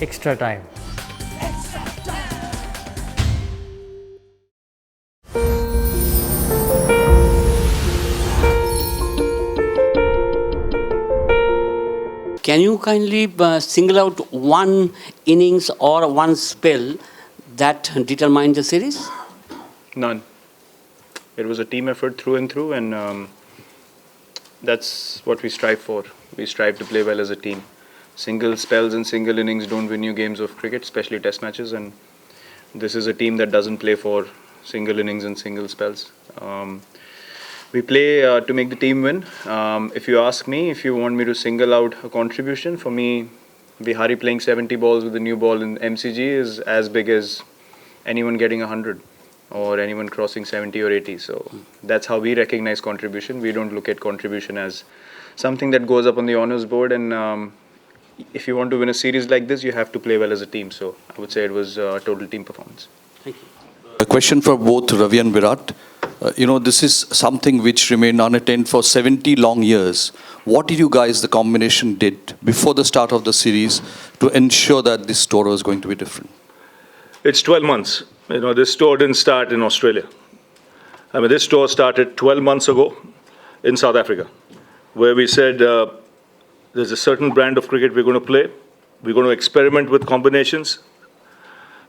extra time. Can you kindly single out one innings or one spell that determined the series? None. It was a team effort through and through, and that's what we strive for. We strive to play well as a team. Single spells and single innings don't win you games of cricket, especially test matches, and this is a team that doesn't play for single innings and single spells. We play to make the team win. If you ask me, if you want me to single out a contribution, for me, Bihari playing 70 balls with a new ball in MCG is as big as anyone getting 100 or anyone crossing 70 or 80. So that's how we recognize contribution. We don't look at contribution as something that goes up on the honours board. And if you want to win a series like this, you have to play well as a team. So I would say it was a total team performance. Thank you. A question for both Ravi and Virat. This is something which remained unattained for 70 long years. What did you guys, the combination, did before the start of the series to ensure that this tour was going to be different? It's 12 months. This tour didn't start in Australia. This tour started 12 months ago in South Africa, where we said there's a certain brand of cricket we're going to play. We're going to experiment with combinations,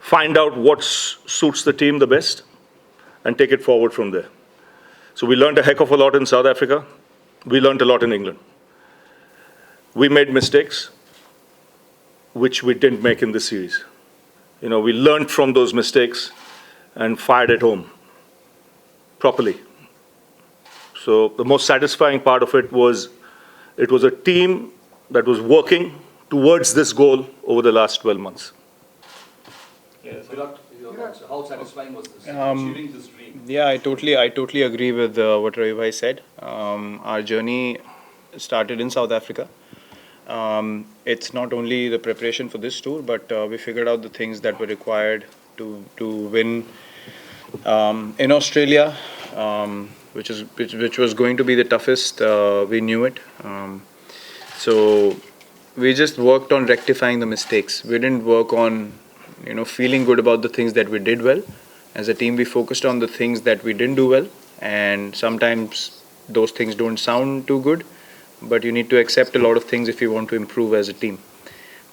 find out what suits the team the best, and take it forward from there. So we learned a heck of a lot in South Africa. We learned a lot in England. We made mistakes, which we didn't make in this series. We learned from those mistakes and fired at home properly. So the most satisfying part of it was a team that was working towards this goal over the last 12 months. Yes. How satisfying was this? Achieving this dream? Yeah, I totally agree with what Ravi bhai said. Our journey started in South Africa. It's not only the preparation for this tour, but we figured out the things that were required to win in Australia, which was going to be the toughest. We knew it. So we just worked on rectifying the mistakes. We didn't work on feeling good about the things that we did well. As a team, we focused on the things that we didn't do well, and sometimes those things don't sound too good, but you need to accept a lot of things if you want to improve as a team.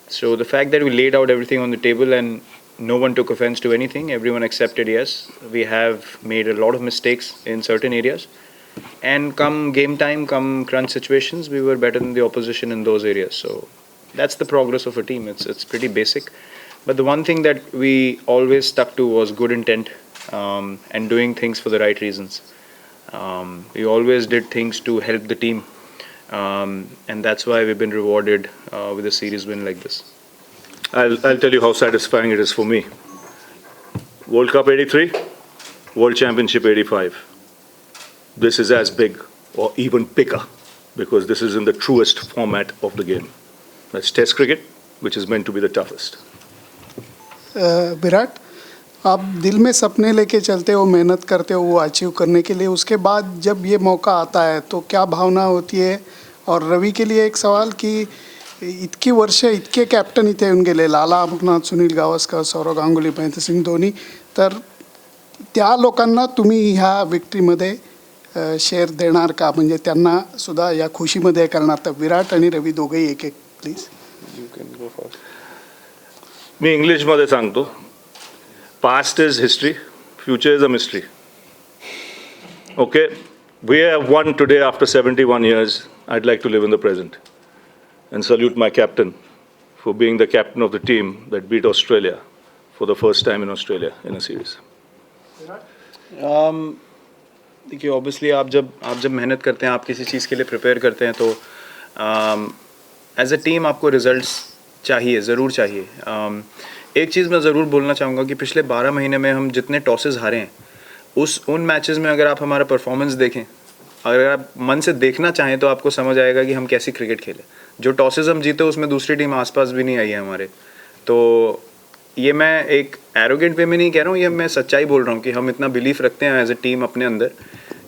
So the fact that we laid out everything on the table and no one took offense to anything, everyone accepted, yes, we have made a lot of mistakes in certain areas, and come game time, come crunch situations, we were better than the opposition in those areas. So that's the progress of a team. It's pretty basic. But the one thing that we always stuck to was good intent and doing things for the right reasons. We always did things to help the team, and that's why we've been rewarded with a series win like this. I'll tell you how satisfying it is for me. World Cup 83, World Championship 85. This is as big or even bigger because this is in the truest format of the game. That's Test cricket, which is meant to be the toughest. Virat, आप दिल में सपने लेके चलते हो, मेहनत करते हो वो अचीव करने के लिए, उसके बाद जब ये मौका आता है तो क्या भावना होती है? और रवी के लिए एक सवाल की इतकी वर्ष इतके कॅप्टन इथे येऊन गेले, लाला अमरनाथ, सुनील गावस्कर, सौरव गांगुली, महेंद्रसिंग धोनी, तर त्या लोकांना तुम्ही ह्या विक्ट्रीमध्ये शेअर देणार का? म्हणजे त्यांना सुद्धा या खुशीमध्ये करणार? तर विराट आणि रवी दोघेही एक एक प्लीज. मी इंग्लिशमध्ये सांगतो. Past is history, future is a mystery. Okay, we have won today after 71 years. I'd like to live in the present and salute my captain for being the captain of the team that beat Australia for the first time in Australia in a series. देखिए, obviously आप जब मेहनत करते हैं, आप किसी चीज़ के लिए प्रिपेयर करते हैं, तो एज अ टीम आपको रिजल्ट्स चाहिए, ज़रूर चाहिए. एक चीज़ मैं ज़रूर बोलना चाहूँगा कि पिछले 12 महीने में हम जितने टॉसेस हारे हैं, उन मैचेस में अगर आप हमारा परफॉर्मेंस देखें, अगर आप मन से देखना चाहें, तो आपको समझ आएगा कि हम कैसी क्रिकेट खेले. जो टॉसेस हम जीते उसमें दूसरी टीम आसपास भी नहीं आई है हमारे. तो ये मैं एक एरोगेंट वे में नहीं कह रहा हूँ, ये मैं सच्चाई बोल रहा हूँ कि हम इतना बिलीफ रखते हैं एज ए टीम अपने अंदर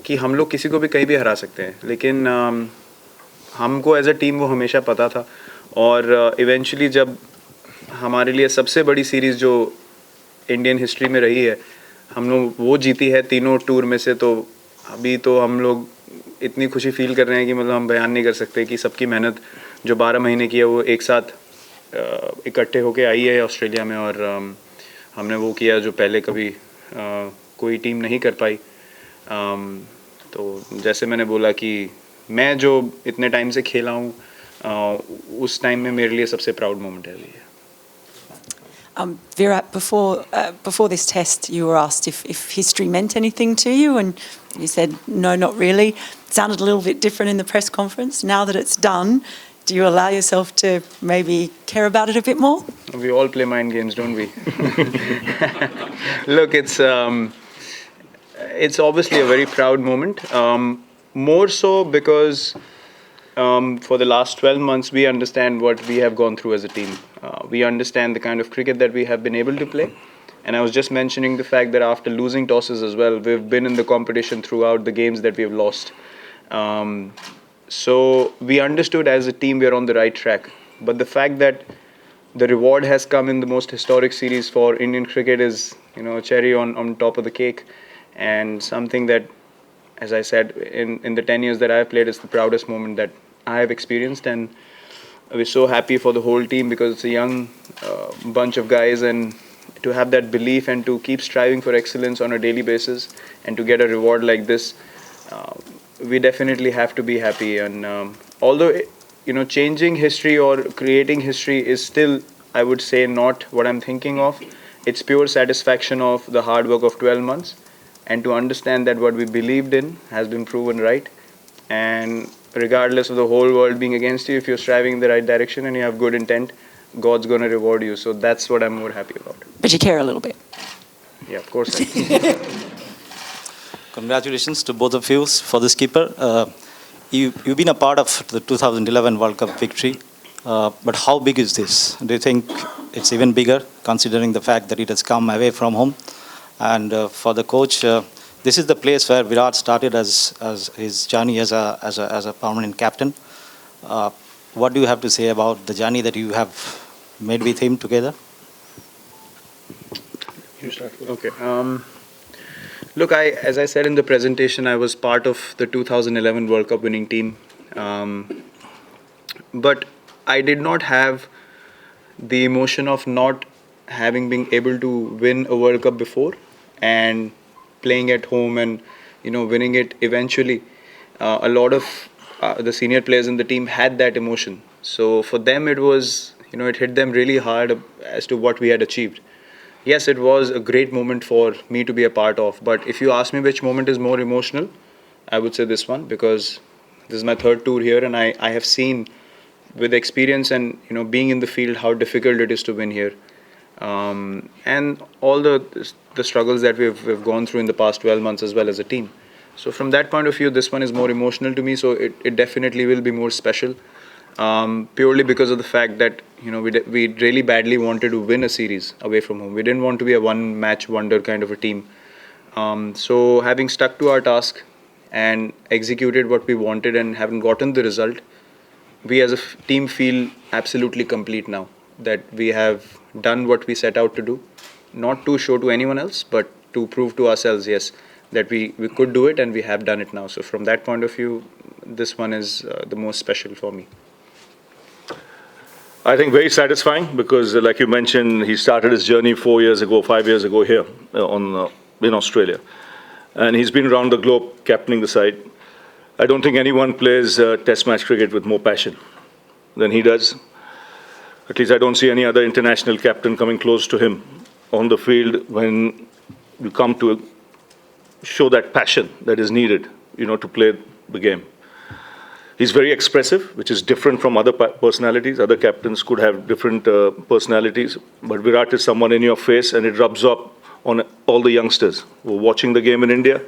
कि हम लोग किसी को भी कहीं भी हरा सकते हैं. लेकिन हमको एज ए टीम वो हमेशा पता था, और इवेंचुअली जब हमारे लिए सबसे बड़ी सीरीज़ जो इंडियन हिस्ट्री में रही है, हम लोग वो जीती है तीनों टूर में से। तो अभी तो हम लोग इतनी खुशी फील कर रहे हैं कि मतलब हम बयान नहीं कर सकते कि सबकी मेहनत जो 12 महीने की है वो एक साथ इकट्ठे होके आई है ऑस्ट्रेलिया में, और हमने वो किया जो पहले कभी कोई टीम नहीं कर पाई। तो जैसे मैंने बोला कि मैं जो इतने टाइम से खेला हूँ, उस टाइम में मेरे लिए सबसे प्राउड मोमेंट है ये। Virat, before this test, you were asked if history meant anything to you, and you said no, not really. It sounded a little bit different in the press conference. Now that it's done, do you allow yourself to maybe care about it a bit more? We all play mind games, don't we? Look, it's obviously a very proud moment. More so because for the last 12 months, we understand what we have gone through as a team. We understand the kind of cricket that we have been able to play. And I was just mentioning the fact that after losing tosses as well, we've been in the competition throughout the games that we've lost. So we understood as a team we're on the right track. But the fact that the reward has come in the most historic series for Indian cricket is, a cherry on top of the cake. And something that, as I said, in the 10 years that I've played, is the proudest moment that I have experienced. And we're so happy for the whole team because it's a young bunch of guys, and to have that belief and to keep striving for excellence on a daily basis and to get a reward like this, we definitely have to be happy. And although changing history or creating history is still, I would say, not what I'm thinking of. It's pure satisfaction of the hard work of 12 months, and to understand that what we believed in has been proven right. And regardless of the whole world being against you, if you're striving in the right direction and you have good intent, God's going to reward you. So that's what I'm more happy about. But you care a little bit. Yeah, of course I do. Congratulations to both of you for this keeper. You've been a part of the 2011 World Cup victory, but how big is this? Do you think it's even bigger, considering the fact that it has come away from home? And for the coach, this is the place where Virat started as his journey as a permanent captain. What do you have to say about the journey that you have made with him together? You start. Okay. Look, as I said in the presentation, I was part of the 2011 World Cup winning team. But I did not have the emotion of not having been able to win a World Cup before and playing at home and winning it eventually. A lot of the senior players in the team had that emotion. So for them it was, it hit them really hard as to what we had achieved. Yes, it was a great moment for me to be a part of, but if you ask me which moment is more emotional, I would say this one, because this is my third tour here and I have seen with experience and being in the field how difficult it is to win here. And all the struggles that we've gone through in the past 12 months as well as a team. So from that point of view, this one is more emotional to me, so it definitely will be more special. Purely because of the fact that we really badly wanted to win a series away from home. We didn't want to be a one-match wonder kind of a team. So having stuck to our task and executed what we wanted and having gotten the result, we as a team feel absolutely complete now. That we have done what we set out to do, not to show to anyone else, but to prove to ourselves, yes, that we could do it and we have done it now. So from that point of view, this one is the most special for me. I think very satisfying because, like you mentioned, he started his journey 5 years ago here in Australia. And he's been around the globe captaining the side. I don't think anyone plays test match cricket with more passion than he does. At least I don't see any other international captain coming close to him on the field when you come to show that passion that is needed, to play the game. He's very expressive, which is different from other personalities. Other captains could have different personalities, but Virat is someone in your face, and it rubs up on all the youngsters who are watching the game in India.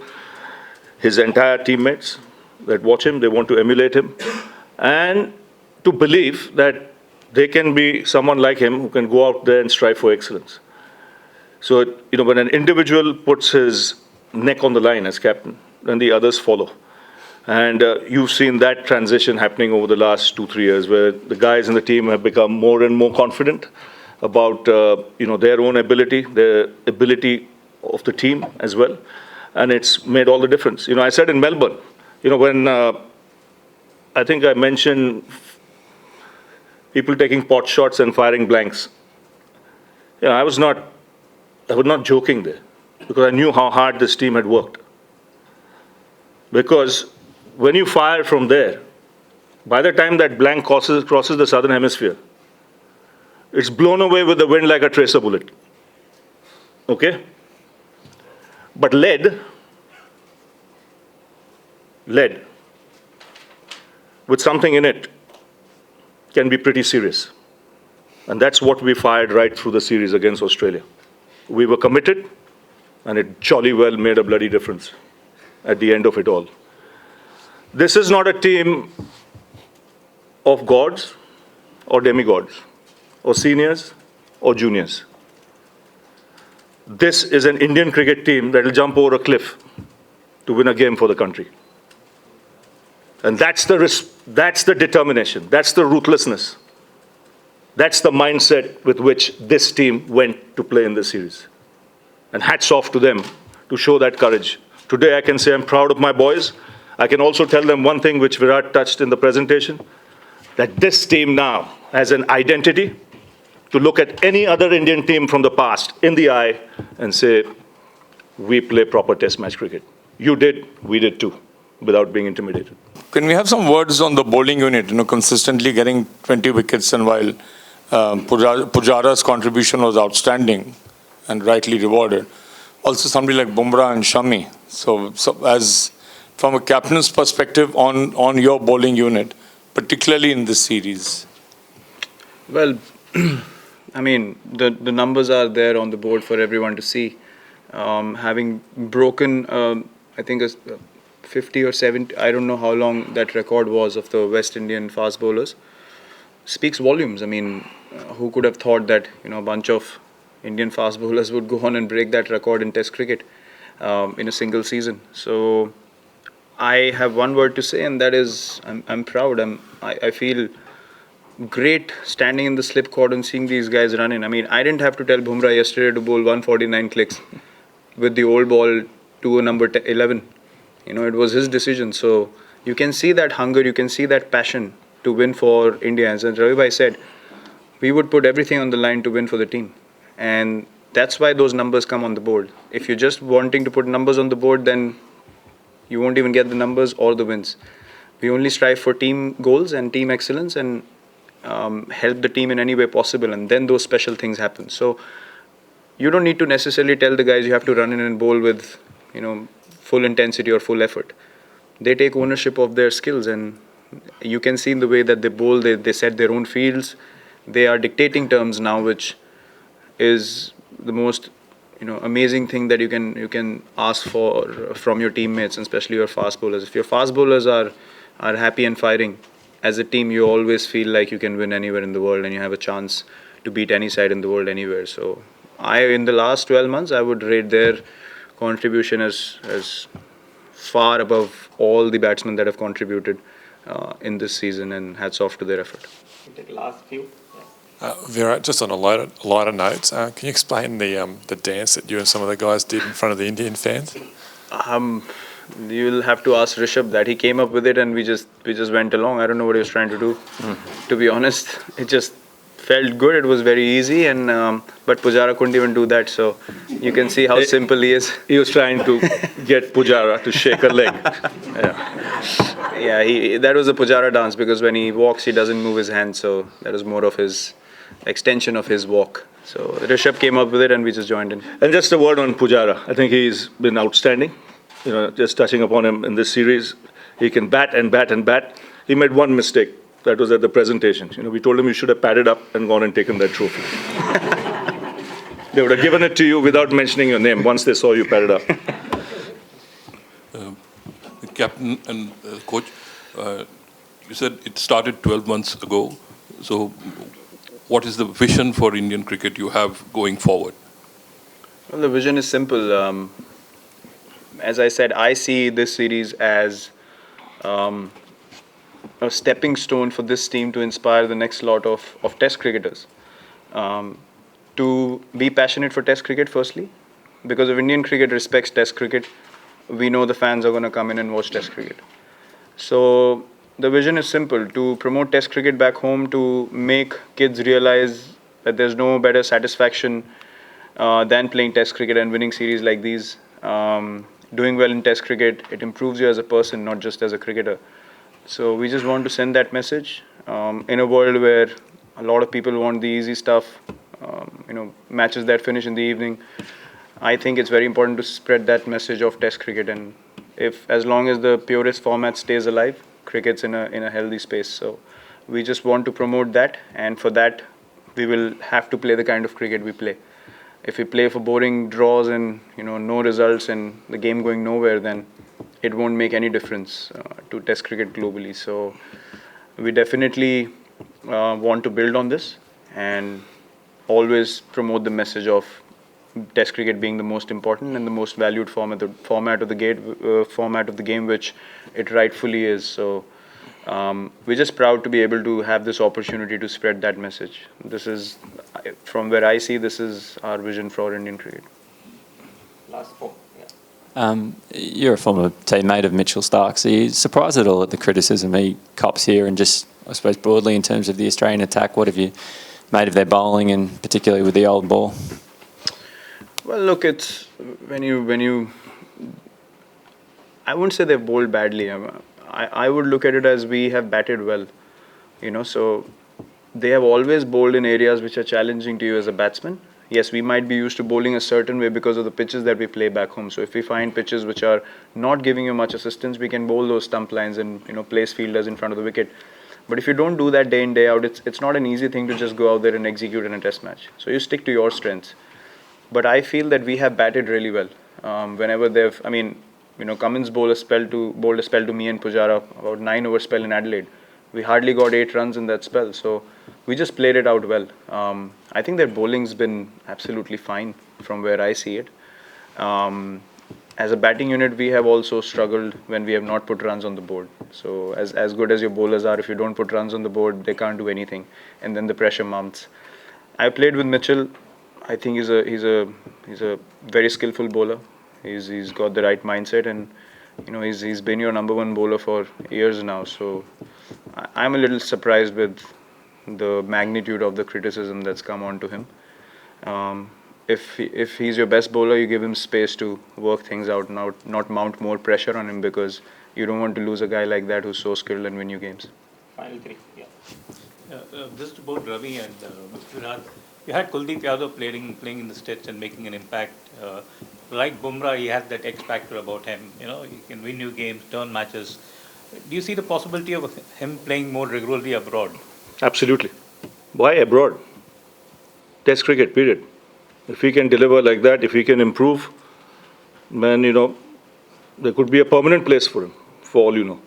His entire teammates that watch him, they want to emulate him, and to believe that they can be someone like him who can go out there and strive for excellence. So, when an individual puts his neck on the line as captain, then the others follow. And you've seen that transition happening over the last 2-3 years, where the guys in the team have become more and more confident. about their own ability, the ability of the team as well, and it's made all the difference. I said in Melbourne, when I think I mentioned people taking pot shots and firing blanks. I was not joking there, because I knew how hard this team had worked. Because when you fire from there, by the time that blank crosses the southern hemisphere, it's blown away with the wind like a tracer bullet. Okay? But lead, with something in it, can be pretty serious. And that's what we fired right through the series against Australia. We were committed, and it jolly well made a bloody difference at the end of it all. This is not a team of gods or demigods, or seniors or juniors. This is an Indian cricket team that will jump over a cliff to win a game for the country. And that's the determination, that's the ruthlessness, that's the mindset with which this team went to play in the series. And hats off to them to show that courage. Today I can say I'm proud of my boys. I can also tell them one thing which Virat touched in the presentation, that this team now has an identity to look at any other Indian team from the past in the eye and say, we play proper test match cricket. You did, we did too, without being intimidated. Can we have some words on the bowling unit, consistently getting 20 wickets, and while Pujara's contribution was outstanding and rightly rewarded, also somebody like Bumrah and Shami. So as from a captain's perspective on your bowling unit, particularly in this series? Well, I mean, the numbers are there on the board for everyone to see. Having broken, I think, 50 or 70, I don't know how long that record was of the West Indian fast bowlers, speaks volumes. I mean, who could have thought that a bunch of Indian fast bowlers would go on and break that record in Test cricket in a single season? So I have one word to say, and that is I'm proud. I feel great standing in the slip cord and seeing these guys run in. I mean, I didn't have to tell Bumrah yesterday to bowl 149 clicks with the old ball to a number 11. It was his decision. So you can see that hunger, you can see that passion to win for India. As Ravi Bhai said, we would put everything on the line to win for the team. And that's why those numbers come on the board. If you're just wanting to put numbers on the board, then you won't even get the numbers or the wins. We only strive for team goals and team excellence and help the team in any way possible, and then those special things happen. So you don't need to necessarily tell the guys you have to run in and bowl with full intensity or full effort. They take ownership of their skills, and you can see in the way that they bowl, they set their own fields. They are dictating terms now, which is the most amazing thing that you can ask for from your teammates, and especially your fast bowlers. If your fast bowlers are happy and firing, as a team you always feel like you can win anywhere in the world, and you have a chance to beat any side in the world anywhere. So in the last 12 months, I would rate their contribution as far above all the batsmen that have contributed in this season, and hats off to their effort. Take the last few. Virat, just on a lighter note, can you explain the dance that you and some of the guys did in front of the Indian fans? You'll have to ask Rishabh that. He came up with it, and we just went along. I don't know what he was trying to do. To be honest, it just felt good. It was very easy, and but Pujara couldn't even do that. So you can see how simple he is. He was trying to get Pujara to shake a leg. Yeah, that was a Pujara dance, because when he walks, he doesn't move his hands. So that was more of his extension of his walk. So Rishabh came up with it, and we just joined in. And just a word on Pujara. I think he's been outstanding. Just touching upon him in this series, he can bat and bat and bat. He made one mistake. That was at the presentation. We told him you should have padded up and gone and taken that trophy. They would have given it to you without mentioning your name once they saw you padded up. Captain and coach, you said it started 12 months ago. So what is the vision for Indian cricket you have going forward? Well, the vision is simple. As I said, I see this series as a stepping stone for this team to inspire the next lot of test cricketers. to be passionate for Test cricket firstly, because if Indian cricket respects Test cricket, we know the fans are going to come in and watch Test cricket. So the vision is simple: to promote Test cricket back home, to make kids realize that there's no better satisfaction than playing Test cricket and winning series like these. Doing well in Test cricket, it improves you as a person, not just as a cricketer. So we just want to send that message in a world where a lot of people want the easy stuff, matches that finish in the evening. I think it's very important to spread that message of Test cricket, and as long as the purest format stays alive, cricket's in a healthy space. So we just want to promote that, and for that we will have to play the kind of cricket we play. If we play for boring draws and no results and the game going nowhere, then it won't make any difference to Test cricket globally. So we definitely want to build on this and always promote the message of Test cricket being the most important and the most valued format of the game, which it rightfully is. So we're just proud to be able to have this opportunity to spread that message. This is, from where I see, this is our vision for Indian cricket. Last four. You're a former teammate of Mitchell Stark's. Are you surprised at all at the criticism he cops here, and just, I suppose, broadly in terms of the Australian attack? What have you made of their bowling, and particularly with the old ball? Well, look, it's when you I wouldn't say they've bowled badly. I would look at it as we have batted well, so they have always bowled in areas which are challenging to you as a batsman. Yes, we might be used to bowling a certain way because of the pitches that we play back home. So if we find pitches which are not giving you much assistance, we can bowl those stump lines and place fielders in front of the wicket. But if you don't do that day in, day out, it's not an easy thing to just go out there and execute in a test match. So you stick to your strengths. But I feel that we have batted really well. Whenever Cummins bowled a spell to me and Pujara, about 9-over spell in Adelaide. We hardly got 8 runs in that spell. So we just played it out well. I think their bowling's been absolutely fine from where I see it. As a batting unit, we have also struggled when we have not put runs on the board. So as good as your bowlers are, if you don't put runs on the board, they can't do anything. And then the pressure mounts. I played with Mitchell. I think he's a very skillful bowler. He's got the right mindset, and he's been your number one bowler for years now. So I'm a little surprised with the magnitude of the criticism that's come onto him. If he's your best bowler, you give him space to work things out, not mount more pressure on him, because you don't want to lose a guy like that who's so skilled and win you games. Final three. Yeah. Just about Ravi and Virat. You had Kuldeep Yadav playing in the States and making an impact. Like Bumrah, he has that X factor about him. He can win you games, turn matches. Do you see the possibility of him playing more regularly abroad? Absolutely. Why abroad? Test cricket, period. If he can deliver like that, if he can improve, then, there could be a permanent place for him, for all you know.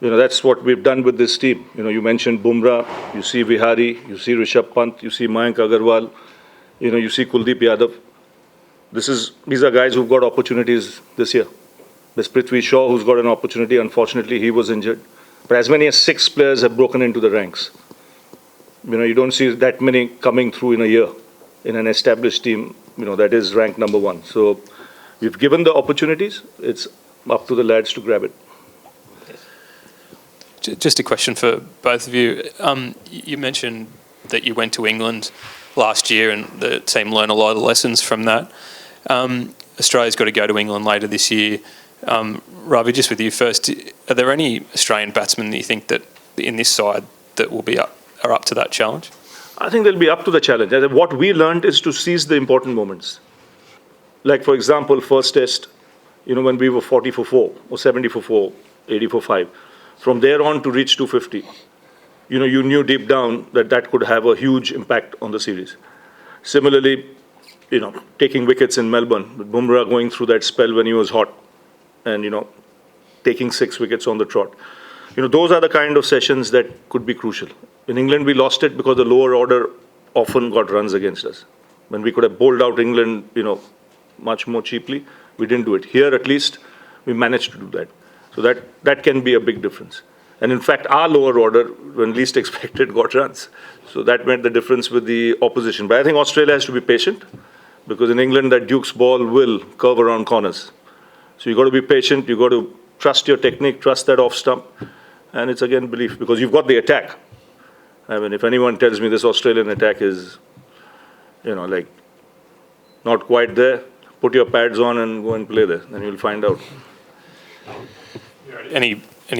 That's what we've done with this team. You mentioned Bumrah, you see Vihari, you see Rishabh Pant, you see Mayank Agarwal, you see Kuldeep Yadav. These are guys who've got opportunities this year. There's Prithvi Shaw, who's got an opportunity. Unfortunately, he was injured. But as many as 6 players have broken into the ranks. You don't see that many coming through in a year in an established team, that is ranked number 1. So we've given the opportunities. It's up to the lads to grab it. Just a question for both of you. You mentioned that you went to England last year and the team learned a lot of lessons from that. Australia's got to go to England later this year. Ravi, just with you first, are there any Australian batsmen that you think that in this side that will are up to that challenge? I think they'll be up to the challenge. What we learned is to seize the important moments. Like, for example, first test, when we were 40 for 4 or 70 for 4, 80 for 5. From there on to reach 250, you knew deep down that could have a huge impact on the series. Similarly, taking wickets in Melbourne, with Bumrah going through that spell when he was hot and, taking 6 wickets on the trot. Those are the kind of sessions that could be crucial. In England, we lost it because the lower order often got runs against us. When we could have bowled out England, much more cheaply, we didn't do it. Here, at least, we managed to do that. So that can be a big difference. And in fact, our lower order, when least expected, got runs. So that made the difference with the opposition. But I think Australia has to be patient, because in England, that Duke's ball will curve around corners. So you've got to be patient, you've got to trust your technique, trust that off stump. And it's again belief, because you've got the attack. I mean, if anyone tells me this Australian attack is, like, not quite there, put your pads on and go and play there, then you'll find out. Any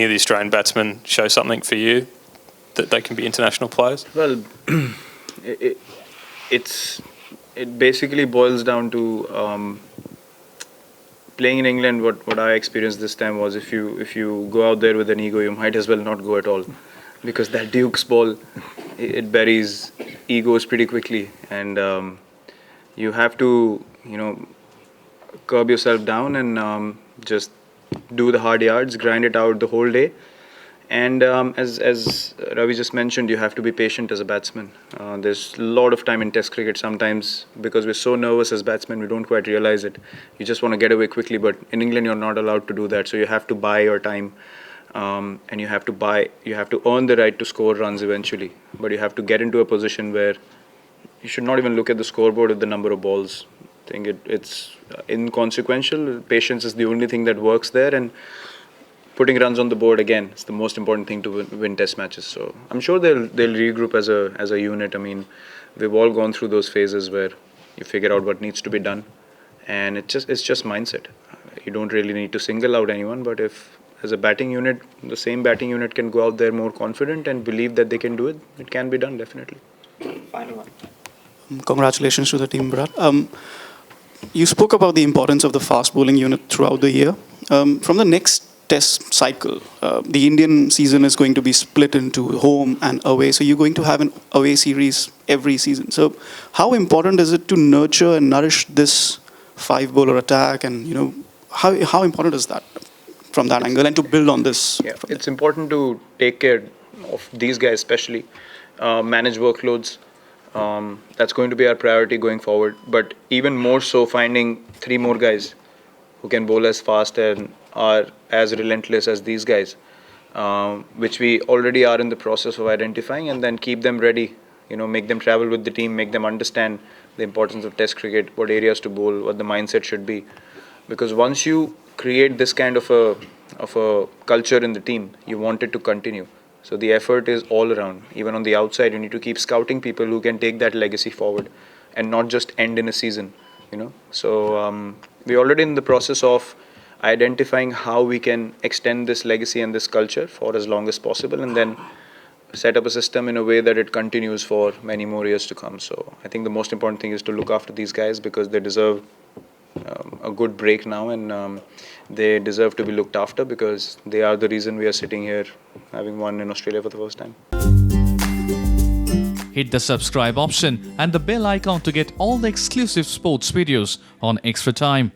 of the Australian batsmen show something for you that they can be international players? Well, it basically boils down to playing in England. What I experienced this time was if you go out there with an ego, you might as well not go at all, because that Duke's ball, it buries egos pretty quickly, and you have to curb yourself down and just do the hard yards, grind it out the whole day. And as Ravi just mentioned, you have to be patient as a batsman. There's a lot of time in Test cricket. Sometimes, because we're so nervous as batsmen, we don't quite realize it. You just want to get away quickly, but in England, you're not allowed to do that. So you have to buy your time, and you have to earn the right to score runs eventually. But you have to get into a position where you should not even look at the scoreboard at the number of balls. I think it's inconsequential. Patience is the only thing that works there, and putting runs on the board again is the most important thing to win Test matches. So I'm sure they'll regroup as a unit. I mean, we've all gone through those phases where you figure out what needs to be done, and it's just mindset. You don't really need to single out anyone, but if as a batting unit, the same batting unit can go out there more confident and believe that they can do it, it can be done definitely. Final one. Congratulations to the team, Virat. You spoke about the importance of the fast bowling unit throughout the year. From the next Test cycle, the Indian season is going to be split into home and away. So you're going to have an away series every season. So how important is it to nurture and nourish this 5-bowler attack? And how important is that from that angle, and to build on this? Yeah, it's important to take care of these guys, especially manage workloads. That's going to be our priority going forward. But even more so, finding 3 more guys who can bowl as fast and are as relentless as these guys, which we already are in the process of identifying, and then keep them ready, make them travel with the team, make them understand the importance of Test cricket, what areas to bowl, what the mindset should be. Because once you create this kind of a culture in the team, you want it to continue. So the effort is all around. Even on the outside, you need to keep scouting people who can take that legacy forward and not just end in a season, So we're already in the process of identifying how we can extend this legacy and this culture for as long as possible, and then set up a system in a way that it continues for many more years to come. So I think the most important thing is to look after these guys, because they deserve a good break now, and they deserve to be looked after, because they are the reason we are sitting here having won in Australia for the first time. Hit the subscribe option and the bell icon to get all the exclusive sports videos on Extra Time.